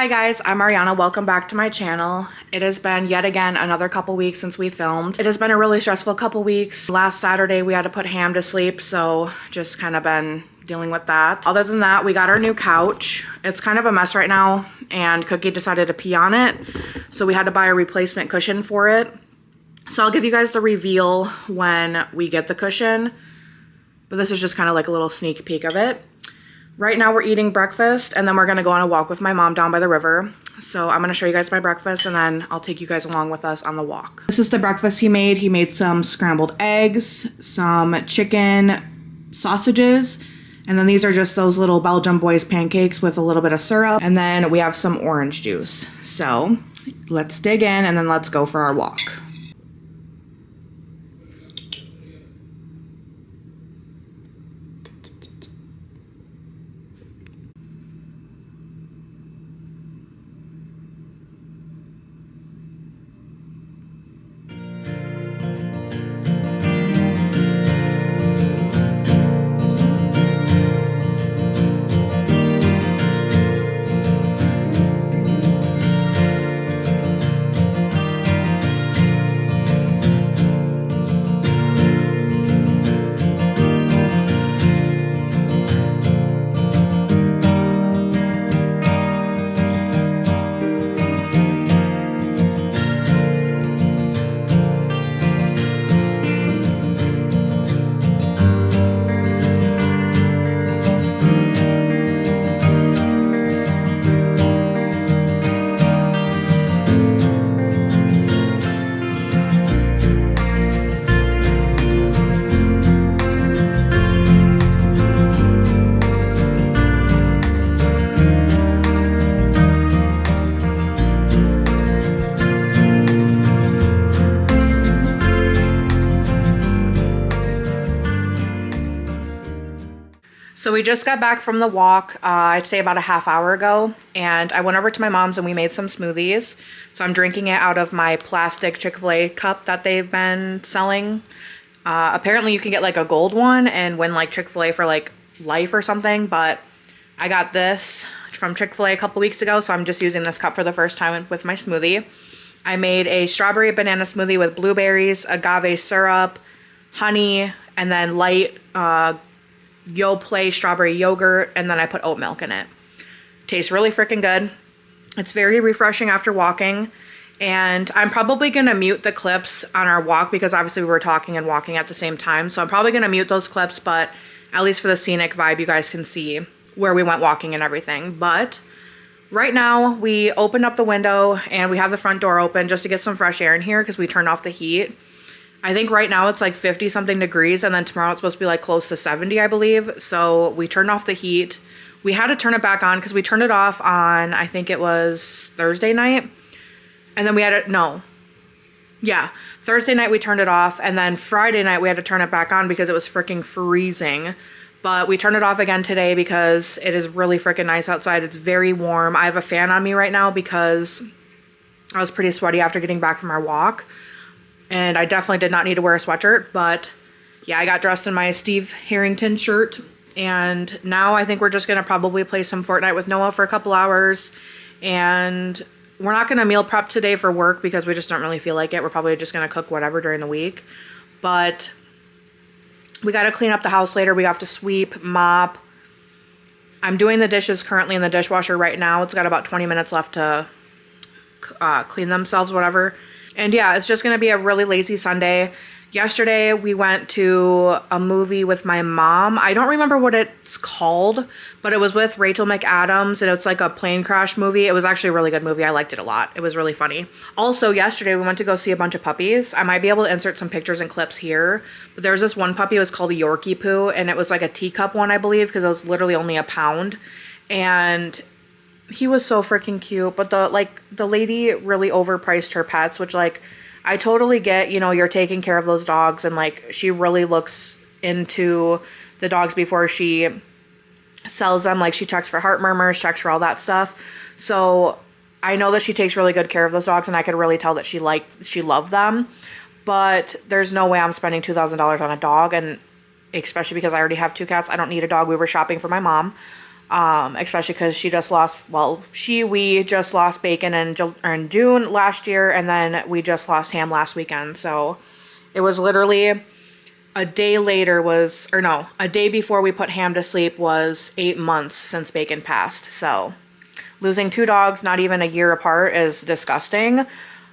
Hi guys, I'm Ariana. Welcome back to my channel. It has been yet again another couple weeks since we filmed. It has been a really stressful couple weeks. Last Saturday we had to put Ham to sleep, so just kind of been dealing with that. Other than that, we got our new couch. It's kind of a mess right now, and Cookie decided to pee on it, so we had to buy a replacement cushion for it. So I'll give you guys the reveal when we get the cushion, but this is just kind of like a little sneak peek of it. Right now we're eating breakfast, and then we're gonna go on a walk with my mom down by the river. So I'm gonna show you guys my breakfast, and then I'll take you guys along with us on the walk. This is the breakfast he made. He made some scrambled eggs, some chicken sausages, and then these are just those little Belgian boys pancakes with a little bit of syrup, and then we have some orange juice. So let's dig in, and then let's go for our walk. So we just got back from the walk, I'd say about a half hour ago, and I went over to my mom's and we made some smoothies. So I'm drinking it out of my plastic Chick-fil-A cup that they've been selling. Apparently you can get like a gold one and win like Chick-fil-A for like life or something, but I got this from Chick-fil-A a couple weeks ago, so I'm just using this cup for the first time with my smoothie. I made a strawberry banana smoothie with blueberries, agave syrup, honey, and then light Yoplait strawberry yogurt, and then I put oat milk in it. Tastes really freaking good. It's very refreshing after walking, and I'm probably gonna mute the clips on our walk because obviously we were talking and walking at the same time, so I'm probably gonna mute those clips, but at least for the scenic vibe you guys can see where we went walking and everything. But right now we opened up the window and we have the front door open just to get some fresh air in here because we turned off the heat. I think right now it's like 50 something degrees, and then tomorrow it's supposed to be like close to 70, I believe. So we turned off the heat. We had to turn it back on because we turned it off on, I think it was Thursday night. And then we had it, no. Yeah, Thursday night we turned it off, and then Friday night we had to turn it back on because it was freaking freezing. But we turned it off again today because it is really freaking nice outside. It's very warm. I have a fan on me right now because I was pretty sweaty after getting back from our walk. And I definitely did not need to wear a sweatshirt, but yeah, I got dressed in my Steve Harrington shirt, and now I think we're just gonna probably play some Fortnite with Noah for a couple hours, and we're not gonna meal prep today for work because we just don't really feel like it. We're probably just gonna cook whatever during the week, but we gotta clean up the house later. We have to sweep, mop. I'm doing the dishes currently in the dishwasher right now. It's got about 20 minutes left to clean themselves, whatever. And yeah, it's just going to be a really lazy Sunday. Yesterday, we went to a movie with my mom. I don't remember what it's called, but it was with Rachel McAdams, and it's like a plane crash movie. It was actually a really good movie. I liked it a lot. It was really funny. Also, yesterday, we went to go see a bunch of puppies. I might be able to insert some pictures and clips here, but there was this one puppy. It was called a Yorkie Poo, and it was like a teacup one, I believe, because it was literally only a pound. And he was so freaking cute, but the lady really overpriced her pets, which like I totally get, you know, you're taking care of those dogs, and like she really looks into the dogs before she sells them. Like she checks for heart murmurs, checks for all that stuff. So I know that she takes really good care of those dogs, and I could really tell that she loved them. But there's no way I'm spending $2,000 on a dog, and especially because I already have 2 cats. I don't need a dog. We were shopping for my mom. Especially because she just lost, well, we just lost Bacon in June last year, and then we just lost Ham last weekend. So it was literally a day later a day before we put Ham to sleep was 8 months since Bacon passed. So losing two dogs, not even a year apart, is disgusting.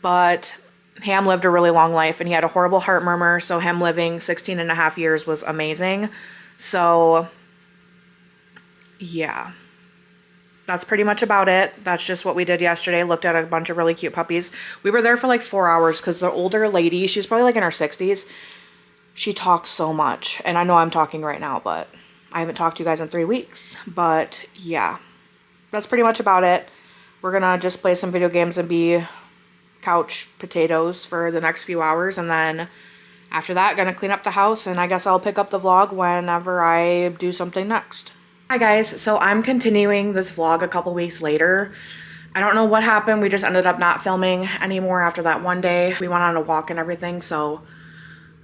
But Ham lived a really long life, and he had a horrible heart murmur. So him living 16 and a half years was amazing. So yeah, that's pretty much about it. That's just what we did yesterday. Looked at a bunch of really cute puppies. We were there for like 4 hours because the older lady, she's probably like in her 60s. She talks so much. And I know I'm talking right now, but I haven't talked to you guys in 3 weeks. But yeah, that's pretty much about it. We're going to just play some video games and be couch potatoes for the next few hours. And then after that, going to clean up the house. And I guess I'll pick up the vlog whenever I do something next. Hi guys, so I'm continuing this vlog a couple weeks later. I don't know what happened. We just ended up not filming anymore after that one day. We went on a walk and everything, so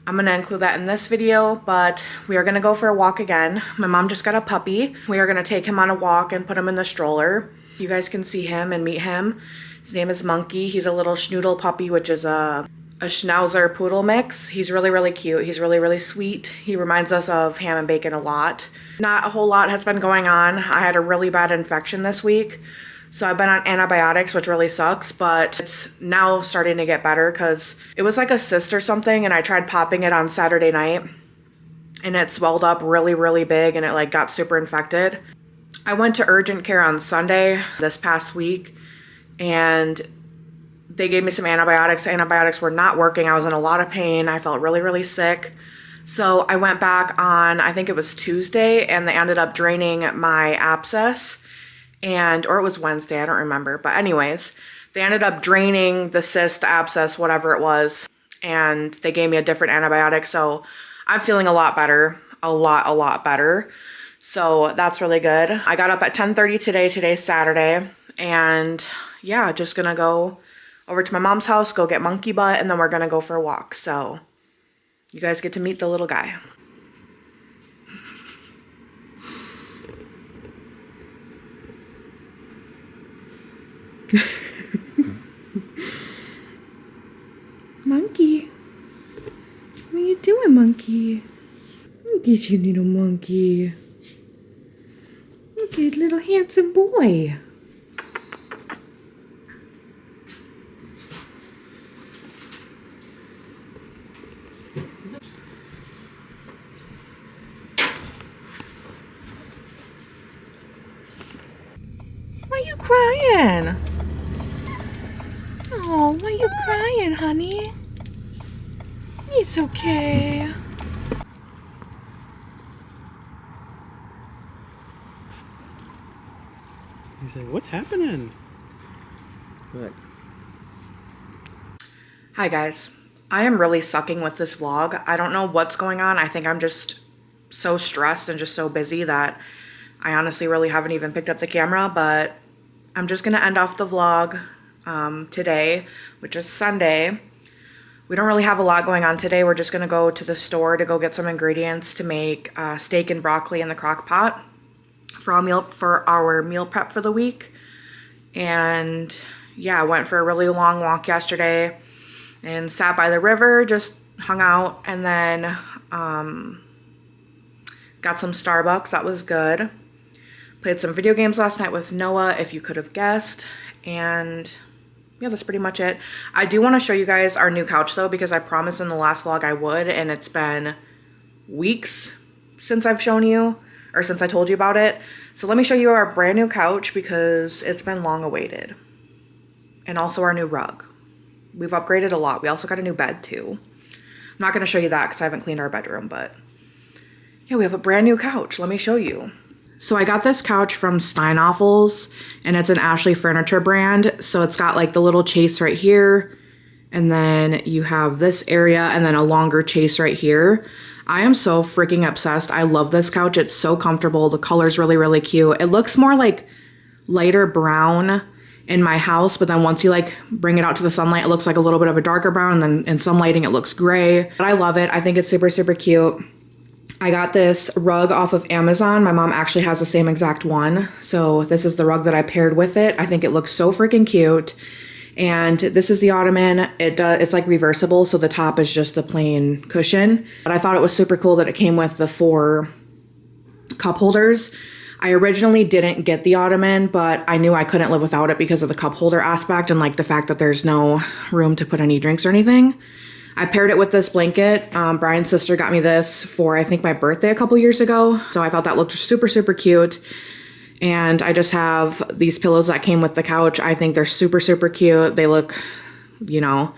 I'm gonna include that in this video, but we are gonna go for a walk again. My mom just got a puppy. We are gonna take him on a walk and put him in the stroller. You guys can see him and meet him. His name is Monkey. He's a little schnoodle puppy, which is a Schnauzer poodle mix. He's really, really cute. He's really, really sweet. He reminds us of Ham and Bacon a lot. Not a whole lot has been going on. I had a really bad infection this week, so I've been on antibiotics, which really sucks, but it's now starting to get better because it was like a cyst or something, and I tried popping it on Saturday night, and it swelled up really, really big, and it like got super infected. I went to urgent care on Sunday this past week, and they gave me some antibiotics. The antibiotics were not working. I was in a lot of pain. I felt really, really sick. So I went back on, I think it was Tuesday, and they ended up draining my abscess, or it was Wednesday, I don't remember. But anyways, they ended up draining the cyst, the abscess, whatever it was, and they gave me a different antibiotic. So I'm feeling a lot better, a lot better. So that's really good. I got up at 10:30 today. Today's Saturday, and yeah, just gonna go over to my mom's house, go get Monkey Butt, and then we're gonna go for a walk. So you guys get to meet the little guy. Monkey. What are you doing, Monkey? Look at you, little monkey. Look at little handsome boy. Why you crying? Oh, why you crying, honey? It's okay. He's like, what's happening? Look. Hi guys. I am really sucking with this vlog. I don't know what's going on. I think I'm just so stressed and just so busy that I honestly really haven't even picked up the camera, but I'm just gonna end off the vlog today, which is Sunday. We don't really have a lot going on today. We're just gonna go to the store to go get some ingredients to make steak and broccoli in the crock pot for our meal prep for the week. And yeah, I went for a really long walk yesterday and sat by the river, just hung out, and then got some Starbucks. That was good. Played some video games last night with Noah, if you could have guessed. And yeah, that's pretty much it. I do want to show you guys our new couch though, because I promised in the last vlog I would, and it's been weeks since I've shown you, or since I told you about it. So let me show you our brand new couch because it's been long awaited. And also our new rug. We've upgraded a lot. We also got a new bed too. I'm not going to show you that because I haven't cleaned our bedroom, but yeah, we have a brand new couch. Let me show you. So I got this couch from Steinhoffels, and it's an Ashley Furniture brand. So it's got like the little chase right here, and then you have this area, and then a longer chase right here. I am so freaking obsessed. I love this couch. It's so comfortable. The color's really, really cute. It looks more like lighter brown in my house, but then once you like bring it out to the sunlight, it looks like a little bit of a darker brown, and then in some lighting it looks gray. But I love it. I think it's super, super cute. I got this rug off of Amazon. My mom actually has the same exact one. So this is the rug that I paired with it. I think it looks so freaking cute. And this is the ottoman. It's like reversible, so the top is just the plain cushion. But I thought it was super cool that it came with the 4 cup holders. I originally didn't get the ottoman, but I knew I couldn't live without it because of the cup holder aspect and like the fact that there's no room to put any drinks or anything. I paired it with this blanket. Brian's sister got me this for, I think, my birthday a couple years ago. So I thought that looked super, super cute. And I just have these pillows that came with the couch. I think they're super, super cute. They look, you know,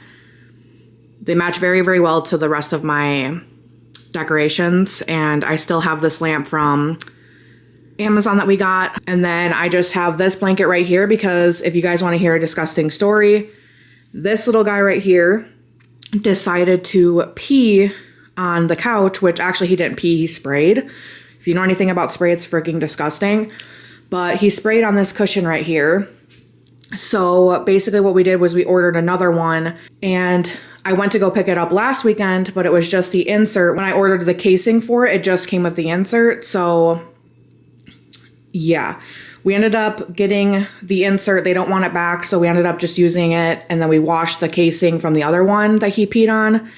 they match very, very well to the rest of my decorations. And I still have this lamp from Amazon that we got. And then I just have this blanket right here because if you guys want to hear a disgusting story, this little guy right here decided to pee on the couch, which actually he didn't pee, he sprayed. If you know anything about spray, it's freaking disgusting. But he sprayed on this cushion right here. So basically what we did was we ordered another one, and I went to go pick it up last weekend, but it was just the insert. When I ordered the casing for it, it just came with the insert. So yeah, we ended up getting the insert. They don't want it back, so we ended up just using it, and then we washed the casing from the other one that he peed on.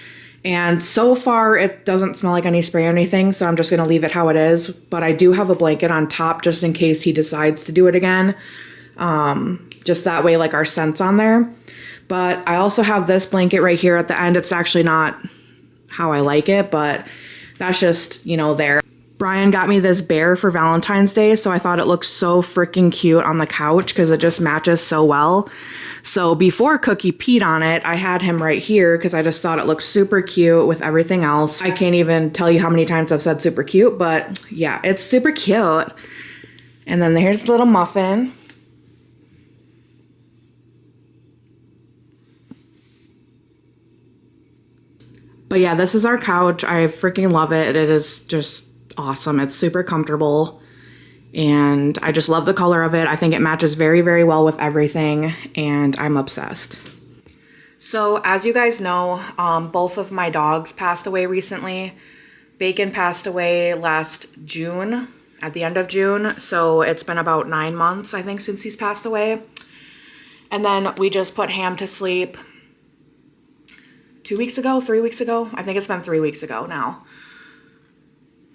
And so far, it doesn't smell like any spray or anything, so I'm just going to leave it how it is. But I do have a blanket on top just in case he decides to do it again. Just that way, like, our scent's on there. But I also have this blanket right here at the end. It's actually not how I like it, but that's just, you know, there. Brian got me this bear for Valentine's Day, so I thought it looked so freaking cute on the couch because it just matches so well. So before Cookie peed on it, I had him right here because I just thought it looked super cute with everything else. I can't even tell you how many times I've said super cute, but yeah, it's super cute. And then here's the little muffin. But yeah, this is our couch. I freaking love it. It is just awesome. It's super comfortable. And I just love the color of it. I think it matches very, very well with everything, and I'm obsessed. So as you guys know, both of my dogs passed away recently. Bacon passed away last June, at the end of June. So it's been about 9 months, I think, since he's passed away. And then we just put Ham to sleep 2 weeks ago, 3 weeks ago. I think it's been 3 weeks ago now.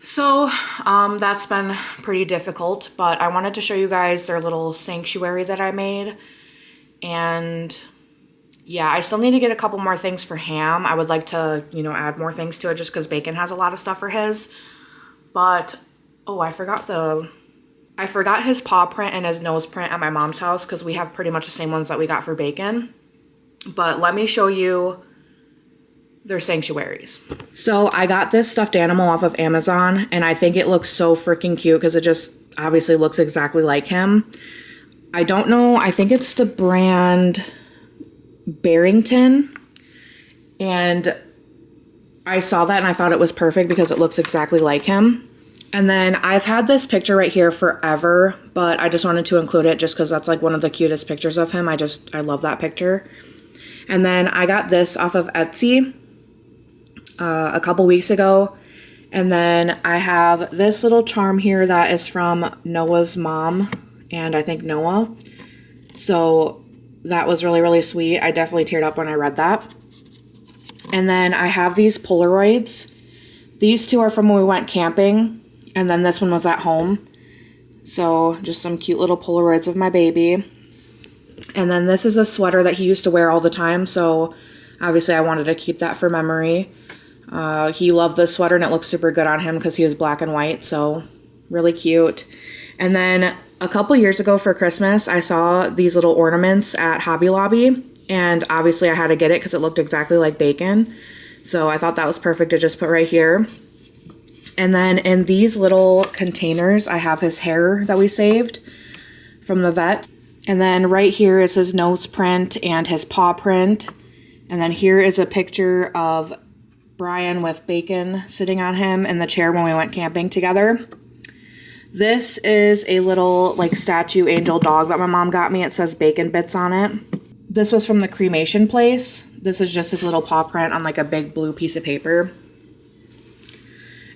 So that's been pretty difficult, but I wanted to show you guys their little sanctuary that I made. And yeah, I still need to get a couple more things for Ham. I would like to, you know, add more things to it just because Bacon has a lot of stuff for his. But, oh, I forgot his paw print and his nose print at my mom's house because we have pretty much the same ones that we got for Bacon. But let me show you their sanctuaries. So I got this stuffed animal off of Amazon, and I think it looks so freaking cute because it just obviously looks exactly like him. I don't know, I think it's the brand Barrington, and I saw that and I thought it was perfect because it looks exactly like him. And then I've had this picture right here forever, but I just wanted to include it just because that's like one of the cutest pictures of him. I love that picture. And then I got this off of Etsy a couple weeks ago. And then I have this little charm here that is from Noah's mom and I think Noah. So that was really, really sweet. I definitely teared up when I read that. And then I have these Polaroids. These two are from when we went camping, and then this one was at home. So just some cute little Polaroids of my baby. And then this is a sweater that he used to wear all the time, so obviously I wanted to keep that for memory. He loved this sweater and it looks super good on him because he was black and white, so really cute. And then a couple years ago for Christmas, I saw these little ornaments at Hobby Lobby, and obviously I had to get it because it looked exactly like Bacon. So I thought that was perfect to just put right here. And then in these little containers, I have his hair that we saved from the vet. And then right here is his nose print and his paw print. And then here is a picture of Brian with Bacon sitting on him in the chair when we went camping together. This is a little like statue angel dog that my mom got me. It says Bacon Bits on it. This was from the cremation place. This is just his little paw print on like a big blue piece of paper.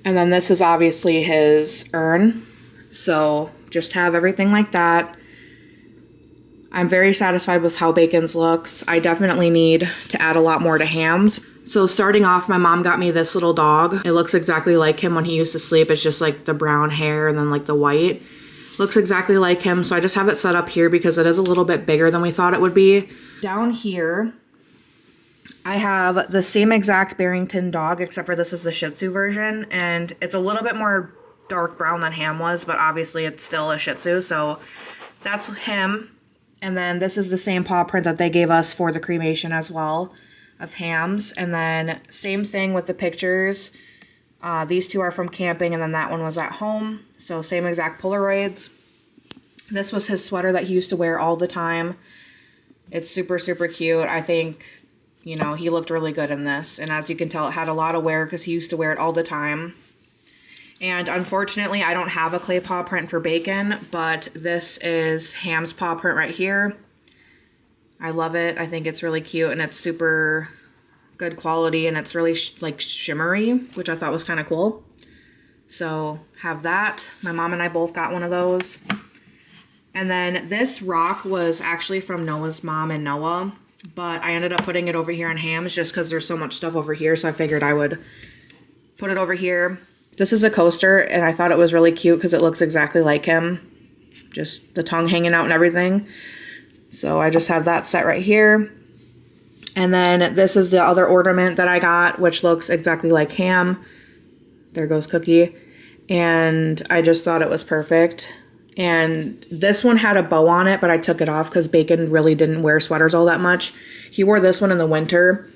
And then this is obviously his urn. So just have everything like that. I'm very satisfied with how Bacon's looks. I definitely need to add a lot more to Ham's. So starting off, my mom got me this little dog. It looks exactly like him when he used to sleep. It's just like the brown hair and then like the white. Looks exactly like him. So I just have it set up here because it is a little bit bigger than we thought it would be. Down here, I have the same exact Barrington dog, except for this is the Shih Tzu version. And it's a little bit more dark brown than Ham was, but obviously it's still a Shih Tzu. So that's him. And then this is the same paw print that they gave us for the cremation as well of Ham's. And then same thing with the pictures. These two are from camping, and then that one was at home. So same exact Polaroids. This was his sweater that he used to wear all the time. It's super, super cute. I think, you know, he looked really good in this. And as you can tell, it had a lot of wear because he used to wear it all the time. And unfortunately, I don't have a clay paw print for Bacon, but this is Ham's paw print right here. I love it. I think it's really cute, and it's super good quality, and it's really like shimmery, which I thought was kind of cool. So have that. My mom and I both got one of those. And then this rock was actually from Noah's mom and Noah, but I ended up putting it over here on Ham's just because there's so much stuff over here, so I figured I would put it over here. This is a coaster, and I thought it was really cute because it looks exactly like him. Just the tongue hanging out and everything. So I just have that set right here. And then this is the other ornament that I got, which looks exactly like Ham. There goes Cookie. And I just thought it was perfect. And this one had a bow on it, but I took it off because Bacon really didn't wear sweaters all that much. He wore this one in the winter.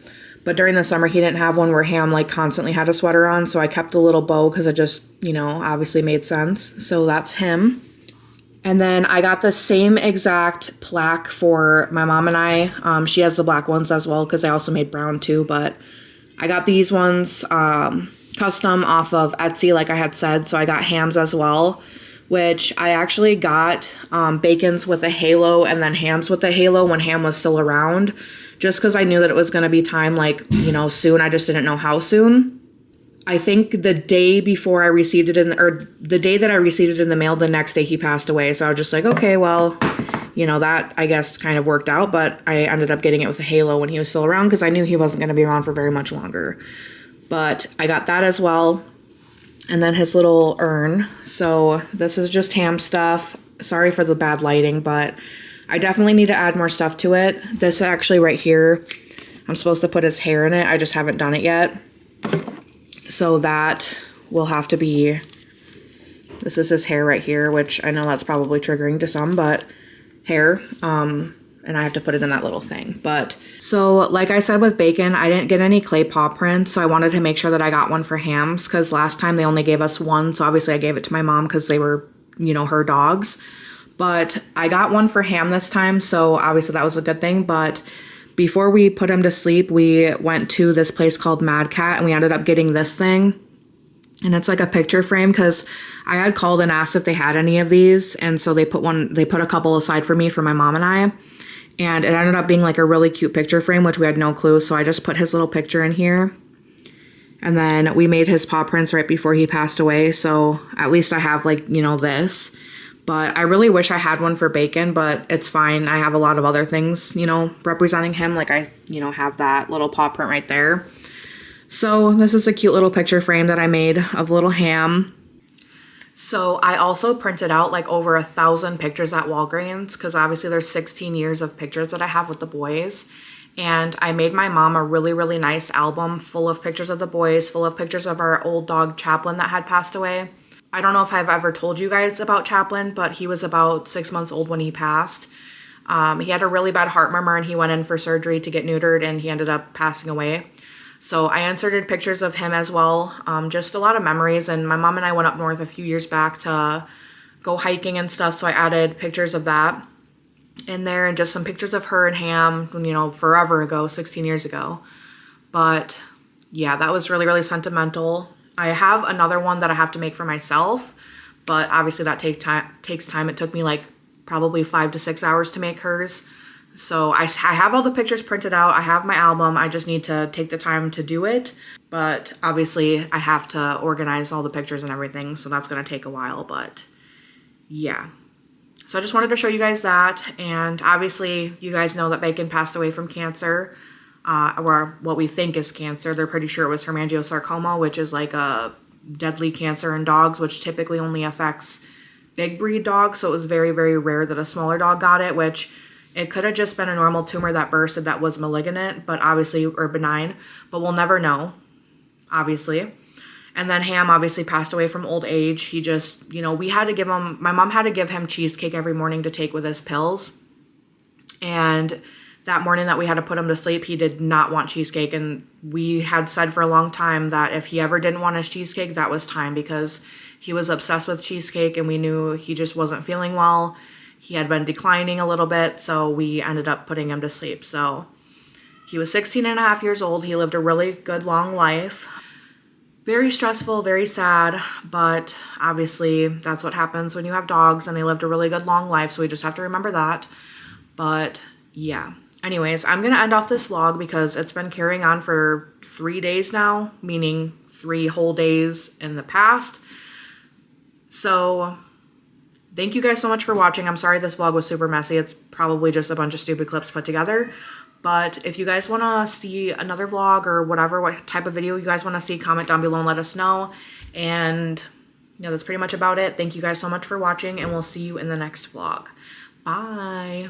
But during the summer, he didn't have one where Ham like constantly had a sweater on. So I kept a little bow because it just, you know, obviously made sense. So that's him. And then I got the same exact plaque for my mom and I. She has the black ones as well because I also made brown too. But I got these ones custom off of Etsy, like I had said. So I got Ham's as well, which I actually got Bacon's with a halo and then Ham's with a halo when Ham was still around. Just because I knew that it was going to be time, like, you know, soon. I just didn't know how soon. I think the day before I received it or the day that I received it in the mail, the next day he passed away. So I was just like, okay, well, you know, that I guess kind of worked out. But I ended up getting it with a halo when he was still around because I knew he wasn't going to be around for very much longer. But I got that as well. And then his little urn. So this is just Ham stuff. Sorry for the bad lighting, but I definitely need to add more stuff to it. This actually right here, I'm supposed to put his hair in it. I just haven't done it yet. So that will have to be, this is his hair right here, which I know that's probably triggering to some, but hair. And I have to put it in that little thing. But so like I said with Bacon, I didn't get any clay paw prints. So I wanted to make sure that I got one for Ham's because last time they only gave us one. So obviously I gave it to my mom because they were, you know, her dogs. But I got one for Ham this time, so obviously that was a good thing. But before we put him to sleep, we went to this place called Mad Cat, and we ended up getting this thing. And it's like a picture frame because I had called and asked if they had any of these, and so they put a couple aside for me for my mom and I. And it ended up being like a really cute picture frame, which we had no clue. So I just put his little picture in here. And then we made his paw prints right before he passed away. So at least I have like, you know, this. But I really wish I had one for Bacon, but it's fine. I have a lot of other things, you know, representing him. Like I, you know, have that little paw print right there. So this is a cute little picture frame that I made of little Ham. So I also printed out like over 1,000 pictures at Walgreens because obviously there's 16 years of pictures that I have with the boys. And I made my mom a really, really nice album full of pictures of the boys, full of pictures of our old dog Chaplin that had passed away. I don't know if I've ever told you guys about Chaplin, but he was about 6 months old when he passed. He had a really bad heart murmur and he went in for surgery to get neutered and he ended up passing away. So I inserted pictures of him as well. Just a lot of memories. And my mom and I went up north a few years back to go hiking and stuff. So I added pictures of that in there and just some pictures of her and Ham, you know, forever ago, 16 years ago. But yeah, that was really, really sentimental. I have another one that I have to make for myself, but obviously that takes time. It took me like probably 5 to 6 hours to make hers. So I have all the pictures printed out. I have my album. I just need to take the time to do it. But obviously I have to organize all the pictures and everything. So that's going to take a while. But yeah. So I just wanted to show you guys that. And obviously you guys know that Bacon passed away from cancer. Or what we think is cancer. They're pretty sure it was hemangiosarcoma, which is like a deadly cancer in dogs, which typically only affects big breed dogs. So it was very, very rare that a smaller dog got it, which it could have just been a normal tumor that bursted that was malignant, but obviously, or benign, but we'll never know, obviously. And then Ham obviously passed away from old age. He just, we had to give him, my mom had to give him cheesecake every morning to take with his pills. And that morning that we had to put him to sleep, he did not want cheesecake. And we had said for a long time that if he ever didn't want his cheesecake, that was time, because he was obsessed with cheesecake and we knew he just wasn't feeling well. He had been declining a little bit, so we ended up putting him to sleep. So he was 16 and a half years old. He lived a really good, long life. Very stressful, very sad, but obviously that's what happens when you have dogs, and they lived a really good, long life, so we just have to remember that. But yeah. Anyways, I'm going to end off this vlog because it's been carrying on for 3 days now, meaning 3 whole days in the past. So thank you guys so much for watching. I'm sorry this vlog was super messy. It's probably just a bunch of stupid clips put together. But if you guys want to see another vlog or whatever, what type of video you guys want to see, comment down below and let us know. And that's pretty much about it. Thank you guys so much for watching, and we'll see you in the next vlog. Bye.